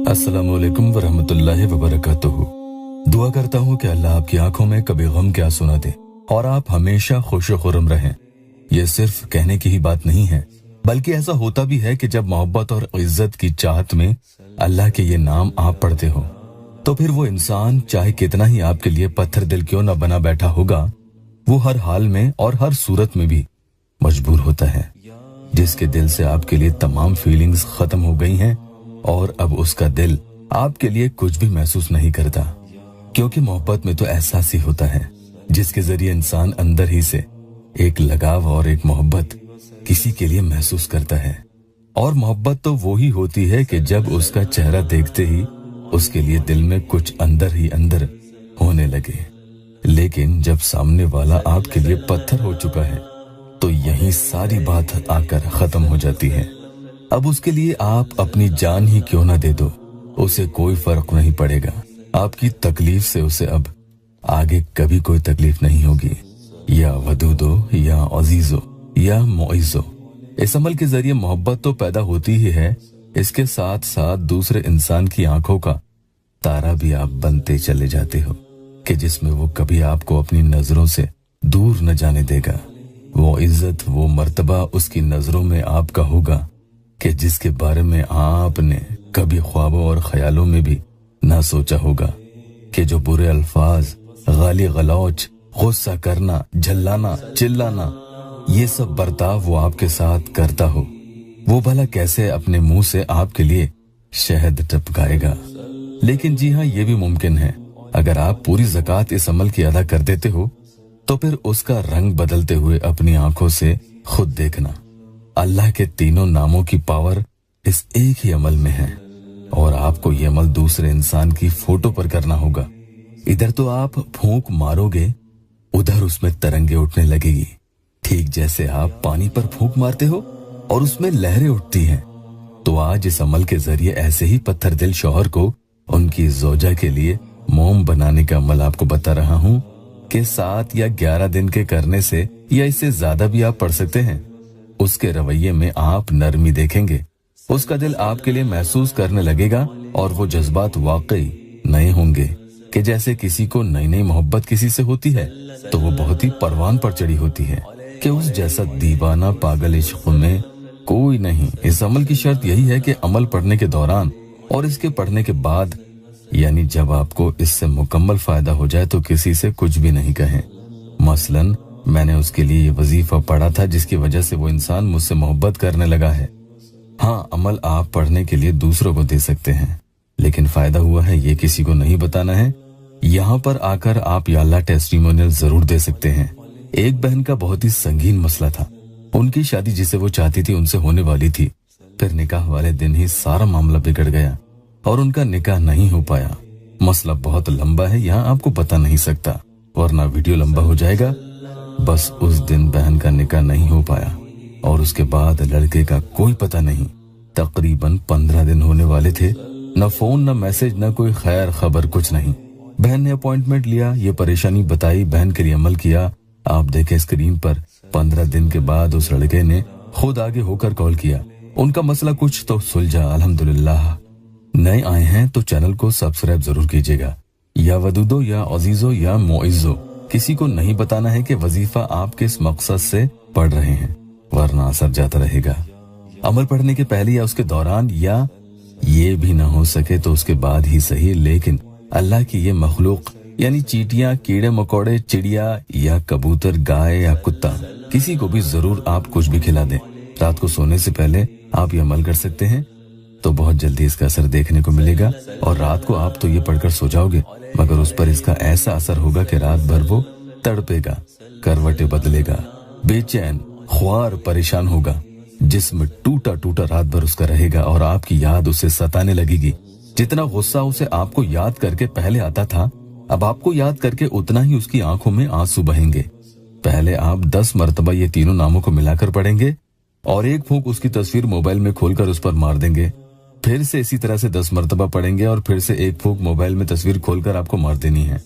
अस्सलामुअलैकुम वरहमतुल्लाहि वबरकातुहू। दुआ करता हूँ कि अल्लाह आपकी आंखों में कभी गम क्या सुना दे और आप हमेशा खुश खुर्रम रहें। ये सिर्फ कहने की ही बात नहीं है, बल्कि ऐसा होता भी है कि जब मोहब्बत और इज्जत की चाहत में अल्लाह के ये नाम आप पढ़ते हो, तो फिर वो इंसान चाहे कितना ही आपके लिए पत्थर दिल क्यों न बना बैठा होगा, वो हर हाल में और हर सूरत में भी मजबूर होता है। जिसके दिल से आपके लिए तमाम फीलिंग्स खत्म हो गई हैं और अब उसका दिल आपके लिए कुछ भी महसूस नहीं करता, क्योंकि मोहब्बत में तो एहसास ही होता है जिसके जरिए इंसान अंदर ही से एक लगाव और एक मोहब्बत किसी के लिए महसूस करता है। और मोहब्बत तो वो ही होती है कि जब उसका चेहरा देखते ही उसके लिए दिल में कुछ अंदर ही अंदर होने लगे। लेकिन जब सामने वाला आपके लिए पत्थर हो चुका है तो यही सारी बात आकर खत्म हो जाती है। अब उसके लिए आप अपनी जान ही क्यों ना दे दो, उसे कोई फर्क नहीं पड़ेगा। आपकी तकलीफ से उसे अब आगे कभी कोई तकलीफ नहीं होगी। या वदूदो या अजीजो या मोइजो, इस अमल के जरिए मोहब्बत तो पैदा होती ही है, इसके साथ साथ दूसरे इंसान की आंखों का तारा भी आप बनते चले जाते हो कि जिसमें वो कभी आपको अपनी नजरों से दूर न जाने देगा। वो इज्जत, वो मर्तबा उसकी नजरों में आपका होगा कि जिसके बारे में आपने कभी ख्वाबों और ख्यालों में भी ना सोचा होगा। कि जो बुरे अल्फाज, गाली गलौच, गुस्सा करना, झल्लाना, चिल्लाना, ये सब बर्ताव वो आपके साथ करता हो, वो भला कैसे अपने मुंह से आपके लिए शहद टपकाएगा। लेकिन जी हाँ, ये भी मुमकिन है, अगर आप पूरी ज़कात इस अमल की अदा कर देते हो तो फिर उसका रंग बदलते हुए अपनी आंखों से खुद देखना। अल्लाह के तीनों नामों की पावर इस एक ही अमल में है और आपको ये अमल दूसरे इंसान की फोटो पर करना होगा। इधर तो आप फूंक मारोगे, उधर उसमें तरंगे उठने लगेगी, ठीक जैसे आप पानी पर फूंक मारते हो और उसमें लहरें उठती हैं। तो आज इस अमल के जरिए ऐसे ही पत्थर दिल शौहर को उनकी जोजा के लिए मोम बनाने का अमल आपको बता रहा हूँ कि 7 या 11 दिन के करने से या इससे ज्यादा भी आप पढ़ सकते हैं। उसके रवैये में आप नरमी देखेंगे, उसका दिल आपके लिए महसूस करने लगेगा और वो जज्बात वाकई नए होंगे कि जैसे किसी को नई नई मोहब्बत किसी से होती है तो वो बहुत ही परवान पर चढ़ी होती है कि उस जैसा दीवाना पागल इश्क में कोई नहीं। इस अमल की शर्त यही है कि अमल पढ़ने के दौरान और इसके पढ़ने के बाद, यानी जब आपको इससे मुकम्मल फायदा हो जाए तो किसी से कुछ भी नहीं कहें। मसलन मैंने उसके लिए ये वजीफा पढ़ा था जिसकी वजह से वो इंसान मुझसे मोहब्बत करने लगा है। हाँ, अमल आप पढ़ने के लिए दूसरों को दे सकते हैं, लेकिन फायदा हुआ है ये किसी को नहीं बताना है। यहाँ पर आकर आप या अल्लाह टेस्टिमोनियल जरूर दे सकते हैं। एक बहन का बहुत ही संगीन मसला था। उनकी शादी जिसे वो चाहती थी उनसे होने वाली थी, फिर निकाह वाले दिन ही सारा मामला बिगड़ गया और उनका निकाह नहीं हो पाया। मसला बहुत लंबा है, यहाँ आपको बता नहीं सकता वरना वीडियो लंबा हो जाएगा। बस उस दिन बहन का निकाह नहीं हो पाया और उसके बाद लड़के का कोई पता नहीं। तकरीबन 15 दिन होने वाले थे, न फोन न मैसेज न कोई खैर खबर, कुछ नहीं। बहन ने अपॉइंटमेंट लिया, ये परेशानी बताई, बहन के लिए अमल किया। आप देखें स्क्रीन पर 15 दिन के बाद उस लड़के ने खुद आगे होकर कॉल किया। उनका मसला कुछ तो सुलझा, अल्हम्दुलिल्लाह। नए आए हैं तो चैनल को सब्सक्राइब जरूर कीजिएगा। या वदूदो या अजीजो या मोइजो, किसी को नहीं बताना है कि वजीफा आप किस मकसद से पढ़ रहे हैं, वरना असर जाता रहेगा। अमल पढ़ने के पहले या उसके दौरान, या ये भी ना हो सके तो उसके बाद ही सही, लेकिन अल्लाह की ये मखलूक यानी चींटियां, कीड़े मकोड़े, चिड़िया या कबूतर, गाय या कुत्ता, किसी को भी जरूर आप कुछ भी खिला दें। रात को सोने से पहले आप ये अमल कर सकते हैं तो बहुत जल्दी इसका असर देखने को मिलेगा। और रात को आप तो ये पढ़कर सो जाओगे, मगर उस पर इसका ऐसा असर होगा कि रात भर वो तड़पेगा, करवटें बदलेगा, बेचैन, ख्वार, परेशान होगा, जिस्म टूटा टूटा रात भर उसका रहेगा और आपकी याद उसे सताने लगेगी। जितना गुस्सा उसे आपको याद करके पहले आता था, अब आपको याद करके उतना ही उसकी आंखों में आंसू बहेंगे। पहले आप 10 मरतबा ये तीनों नामों को मिलाकर पढ़ेंगे और एक फूंक उसकी तस्वीर मोबाइल में खोलकर उस पर मार देंगे। फिर से इसी तरह से 10 मरतबा पढ़ेंगे और फिर से एक फूंक मोबाइल में तस्वीर खोलकर आपको मार देनी है।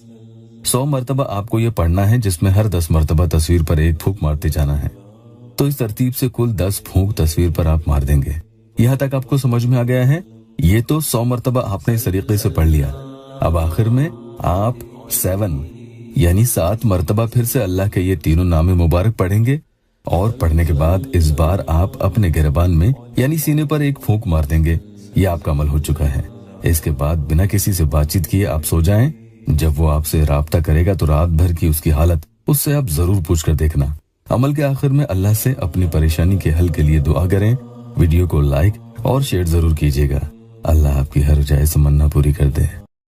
100 मरतबा आपको ये पढ़ना है, जिसमें हर 10 मरतबा तस्वीर पर एक फूंक मारते जाना है। तो इस तरतीब से कुल 10 फूंक तस्वीर पर आप मार देंगे यहाँ तक आपको समझ में आ गया है? ये तो 100 मरतबा आपने इस तरीके से पढ़ लिया। अब आखिर में आप 7 यानी 7 मरतबा फिर से अल्लाह के ये तीनों नाम मुबारक पढ़ेंगे और पढ़ने के बाद इस बार आप अपने गिरबान में यानी सीने पर एक फूंक मार देंगे। ये आपका अमल हो चुका है। इसके बाद बिना किसी से बातचीत किए आप सो जाएं। जब वो आपसे राब्ता करेगा तो रात भर की उसकी हालत उससे आप जरूर पूछ कर देखना। अमल के आखिर में अल्लाह से अपनी परेशानी के हल के लिए दुआ करें। वीडियो को लाइक और शेयर जरूर कीजिएगा। अल्लाह आपकी हर जायज़ तमन्ना पूरी कर दे।